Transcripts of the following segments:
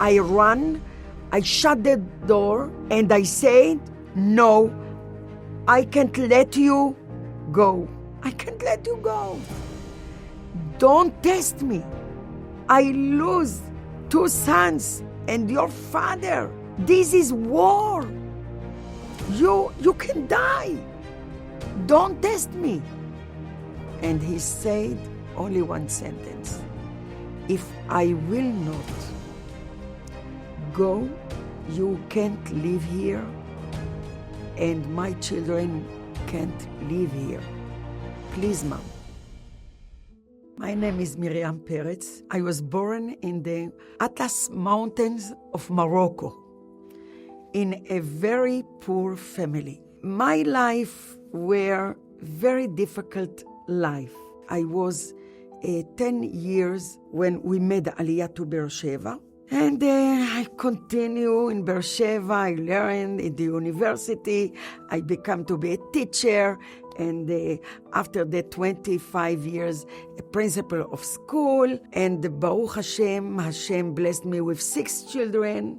I ran, I shut the door, and I said, no, I can't let you go. I can't let you go. Don't test me. I lose 2 sons and your father. This is war. You can die. Don't test me. And he said only one sentence. If I will not go, you can't live here, and my children can't live here. Please, Mom. My name is Miriam Peretz. I was born in the Atlas Mountains of Morocco in a very poor family. My life were very difficult life. I was 10 years when we made Aliyah to Beersheba. And I continue in Beersheba. I learned in the university. I became to be a teacher. And after the 25 years, a principal of school. And Baruch Hashem, Hashem blessed me with 6 children.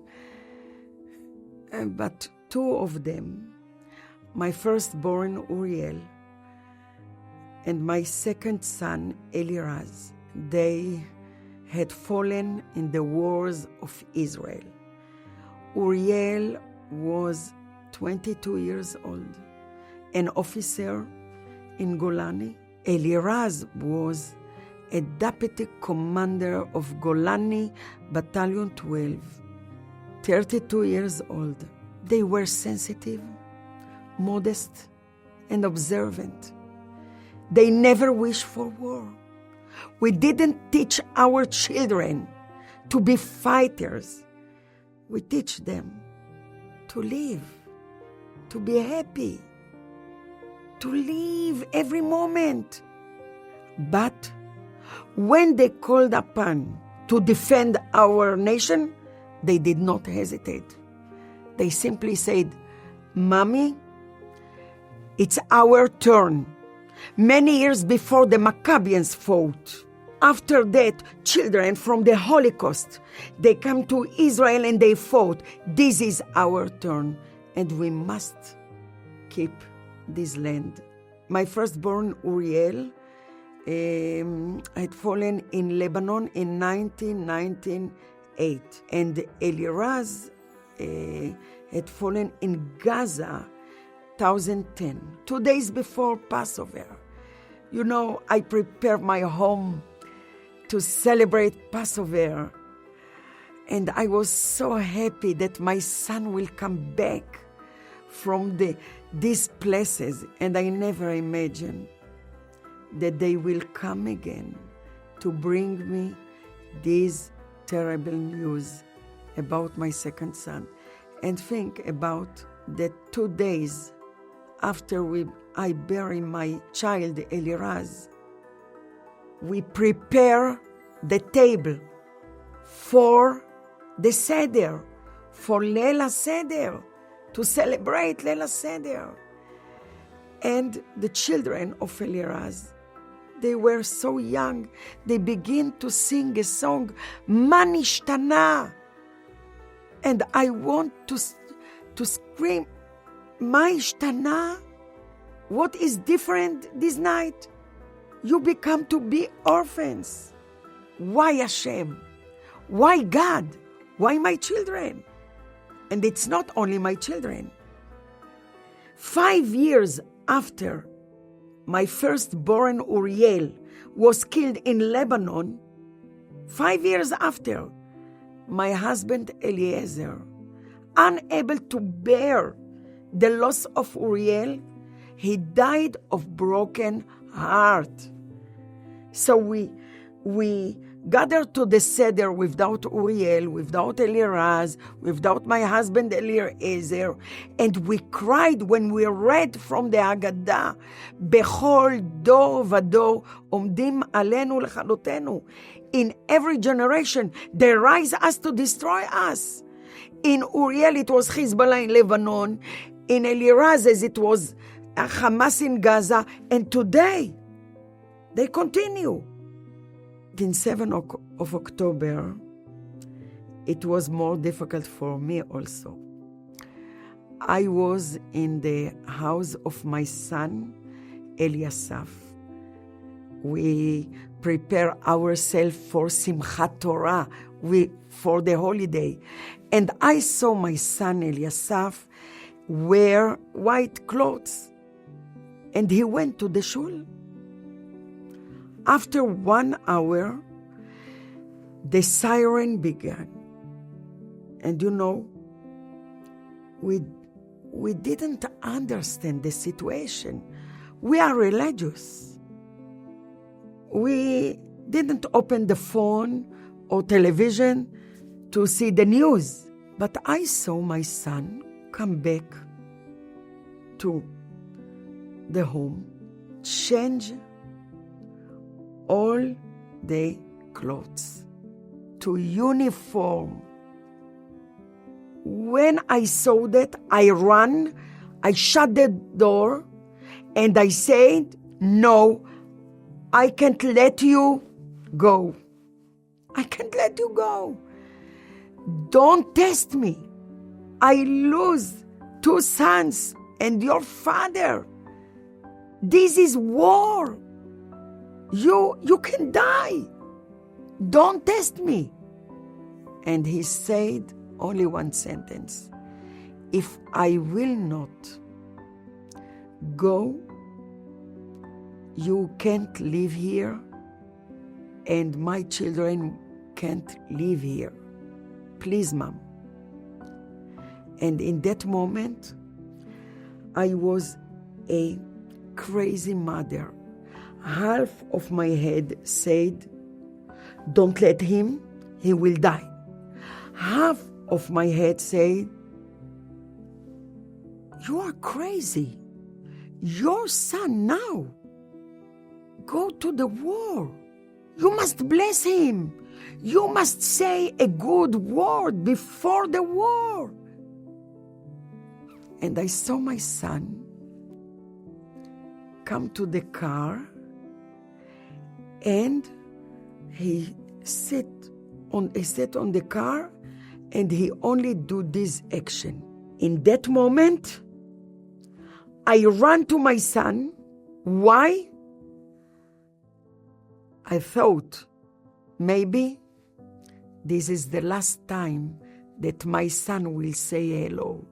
But 2 of them, my firstborn Uriel and my second son Eliraz, they had fallen in the wars of Israel. Uriel was 22 years old, an officer in Golani. Eliraz was a deputy commander of Golani Battalion 12, 32 years old. They were sensitive, modest, and observant. They never wished for war. We didn't teach our children to be fighters. We teach them to live, to be happy, to live every moment. But when they called upon to defend our nation, they did not hesitate. They simply said, Mommy, it's our turn. Many years before the Maccabees fought. After that, children from the Holocaust, they come to Israel and they fought. This is our turn, and we must keep this land. My firstborn, Uriel, had fallen in Lebanon in 1998, and Eliraz had fallen in Gaza 2010, 2 days before Passover. You know, I prepared my home to celebrate Passover. And I was so happy that my son will come back from these places. And I never imagined that they will come again to bring me this terrible news about my second son. And think about that 2 days after I bury my child Eliraz, we prepare the table for the Seder, for Leila Seder, to celebrate Leila Seder. And the children of Eliraz, they were so young, they begin to sing a song, Ma nishtana. And I want to scream, Ma ishtana? What is different this night? You become to be orphans. Why Hashem? Why God? Why my children? And it's not only my children. 5 years after my firstborn Uriel was killed in Lebanon, 5 years after, my husband Eliezer, unable to bear the loss of Uriel, he died of broken heart. So we gathered to the Seder without Uriel, without Eliraz, without my husband Eliezer, and we cried when we read from the Haggadah, Bechol dor vador omdim alenu lechalotenu. In every generation, they rise us to destroy us. In Uriel, it was Hezbollah in Lebanon. In Eliraz, it was Hamas in Gaza. And today, they continue. In 7th of October, it was more difficult for me also. I was in the house of my son, Eliraz. We prepare ourselves for Simchat Torah, for the holiday. And I saw my son, Eliraz, wear white clothes. And he went to the shul. After 1 hour, the siren began. And we didn't understand the situation. We are religious. We didn't open the phone or television to see the news. But I saw my son come back to the home, change all the clothes to uniform. When I saw that, I ran, I shut the door, and I said, no, I can't let you go. I can't let you go. Don't test me. I lose 2 sons and your father. This is war. You can die. Don't test me. And he said only one sentence. If I will not go, you can't live here, and my children can't live here. Please, Mom. And in that moment, I was a crazy mother. Half of my head said, don't let him, he will die. Half of my head said, you are crazy. Your son now go to the war. You must bless him. You must say a good word before the war. And I saw my son come to the car, and he sat on the car, and he only do this action. In that moment, I ran to my son. Why? I thought maybe this is the last time that my son will say hello.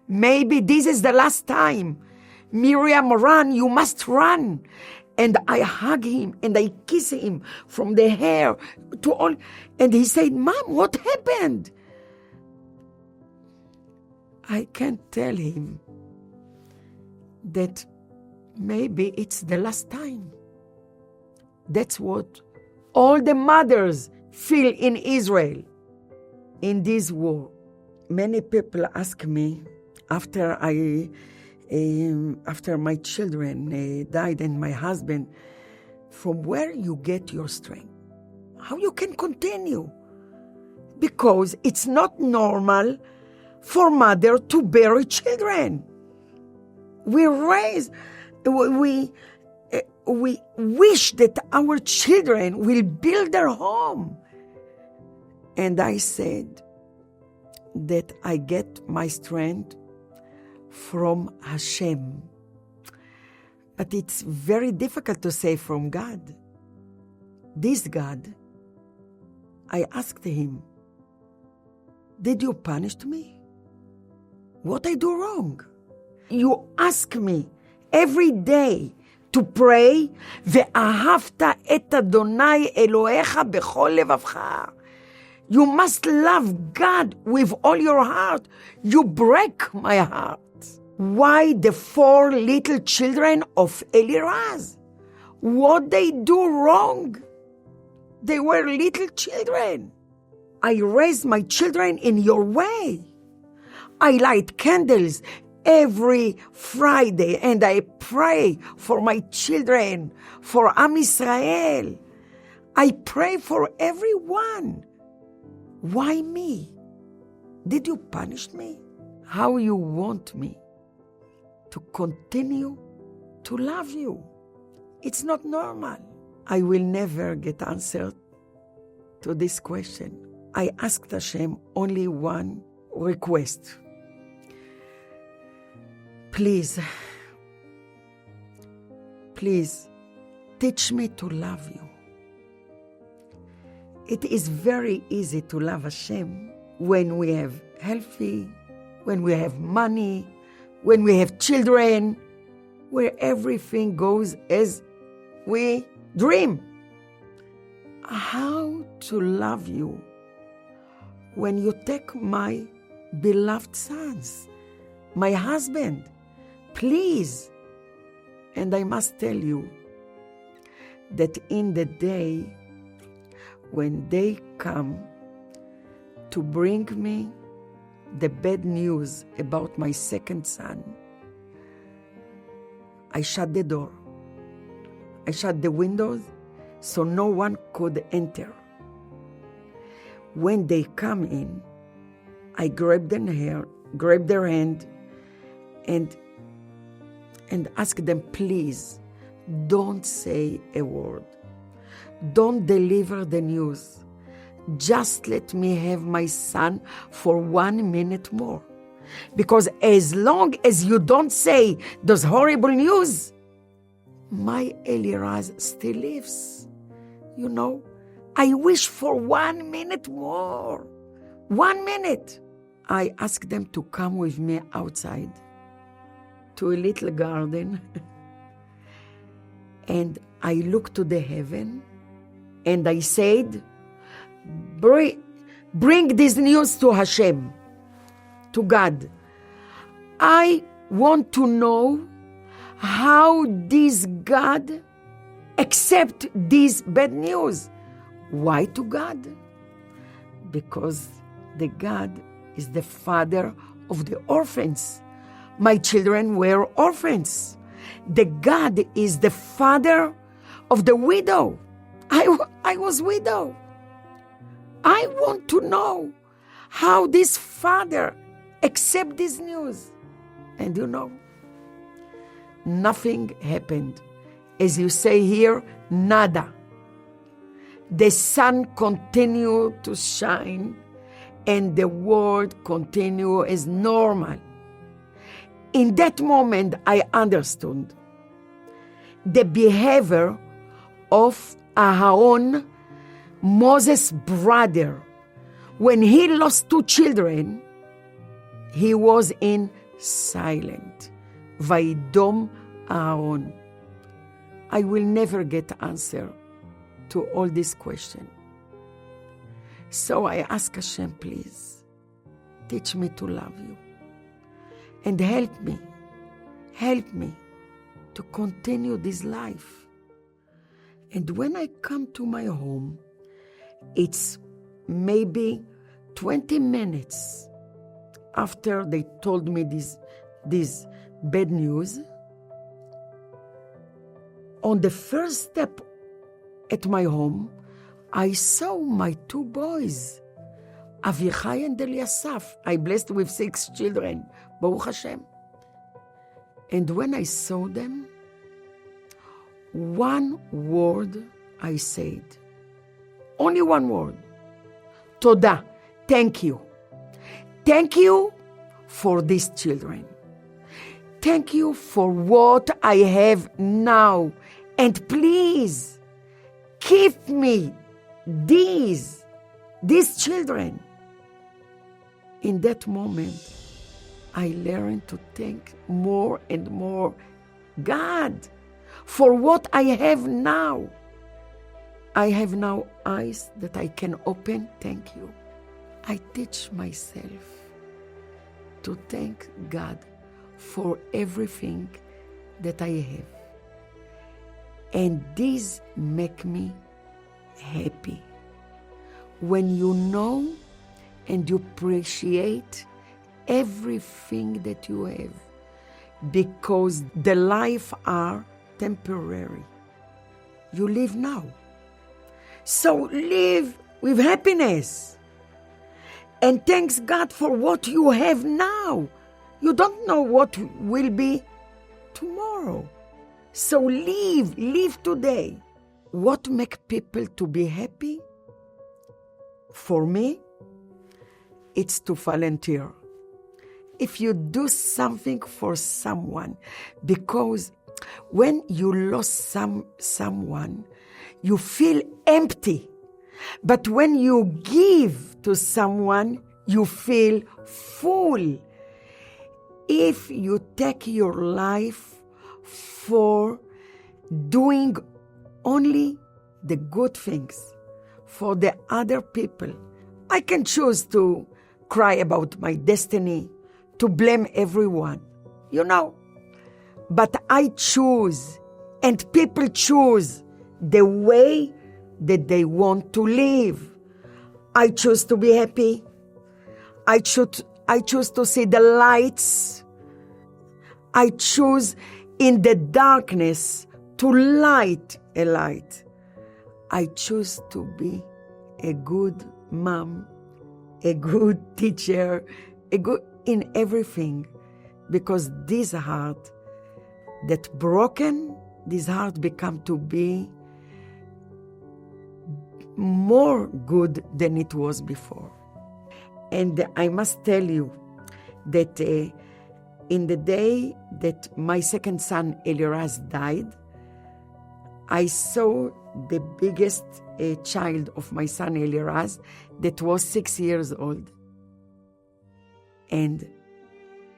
Maybe this is the last time. Miriam, run, you must run. And I hug him and I kiss him from the hair to all. And he said, Mom, what happened? I can't tell him that maybe it's the last time. That's what all the mothers feel in Israel in this war. Many people ask me after my children died and my husband, from where you get your strength? How you can continue? Because it's not normal for mother to bury children. We wish that our children will build their home. And I said that I get my strength from Hashem. But it's very difficult to say from God. This God, I asked him, did you punish me? What I do wrong? You ask me every day to pray, ואהבת את אדוני אלוהיך בכל לבבך. You must love God with all your heart. You break my heart. Why the 4 little children of Eliraz? What they do wrong? They were little children. I raised my children in your way. I light candles every Friday and I pray for my children, for Am Israel. I pray for everyone. Why me? Did you punish me? How you want me to continue to love you? It's not normal. I will never get answer to this question. I asked Hashem only one request. Please, teach me to love you. It is very easy to love Hashem when we have healthy, when we have money, when we have children, where everything goes as we dream. How to love you when you take my beloved sons, my husband, please. And I must tell you that in the day when they come to bring me the bad news about my second son, I shut the door. I shut the windows so no one could enter. When they come in, I grab their hand and ask them, please, don't say a word. Don't deliver the news. Just let me have my son for 1 minute more. Because as long as you don't say those horrible news, my Eliraz still lives. You know, I wish for 1 minute more. 1 minute. I ask them to come with me outside to a little garden. And I look to the heaven and I said, bring this news to Hashem, to God. I want to know how this God accept this bad news. Why to God? Because the God is the father of the orphans. My children were orphans. The God is the father of the widow. I was widow. I want to know how this father accept this news. And you know, nothing happened. As you say here, nada. The sun continued to shine and the world continued as normal. In that moment, I understood the behavior of Aaron, Moses' brother. When he lost 2 children, he was in silent. Vaidom Aaron. I will never get answer to all these questions. So I ask Hashem, please, teach me to love you. And help me to continue this life. And when I come to my home, it's maybe 20 minutes after they told me this bad news. On the first step at my home, I saw my 2 boys, Avichai and Eliasaf. I blessed with 6 children, Baruch Hashem. And when I saw them, one word I said, only one word, Toda, thank you. Thank you for these children. Thank you for what I have now. And please, keep me these children. In that moment, I learned to thank more and more God for what I have now. I have now eyes that I can open. Thank you. I teach myself to thank God for everything that I have. And this make me happy. When you know and you appreciate everything that you have, because the life are temporary. You live now. So live with happiness. And thanks God for what you have now. You don't know what will be tomorrow. So live today. What makes people to be happy? For me, it's to volunteer. If you do something for someone, because when you lost someone, you feel empty. But when you give to someone, you feel full. If you take your life for doing only the good things for the other people, I can choose to cry about my destiny, to blame everyone, But I choose, and people choose the way that they want to live. I choose to be happy. I choose to see the lights. I choose in the darkness to light a light. I choose to be a good mom, a good teacher, a good in everything, because this heart that broken, this heart become to be more good than it was before. And I must tell you that in the day that my second son Eliraz died, I saw the biggest child of my son Eliraz that was 6 years old. And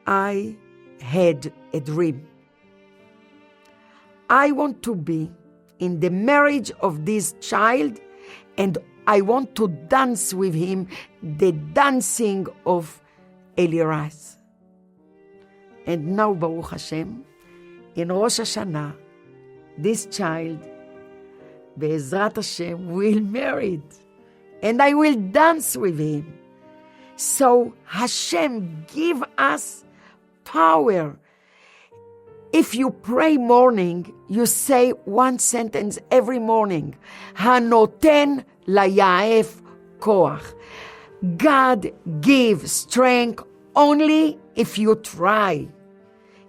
I had a dream. I want to be in the marriage of this child, and I want to dance with him the dancing of Eliraz. And now, Baruch Hashem, in Rosh Hashanah, this child, Be'ezrat Hashem, will marry, and I will dance with him. So Hashem give us power. If you pray morning, you say one sentence every morning. Hanoten layaef koach. God gives strength only if you try,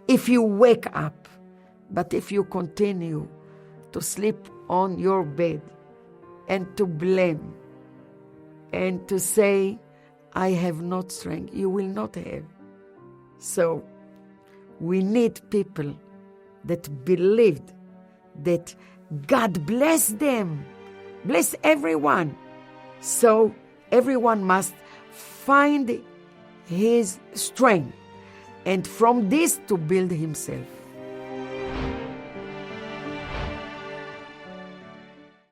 if you wake up. But if you continue to sleep on your bed and to blame and to say, I have not strength, you will not have. So we need people that believed that God bless them, bless everyone. So everyone must find his strength, and from this to build himself.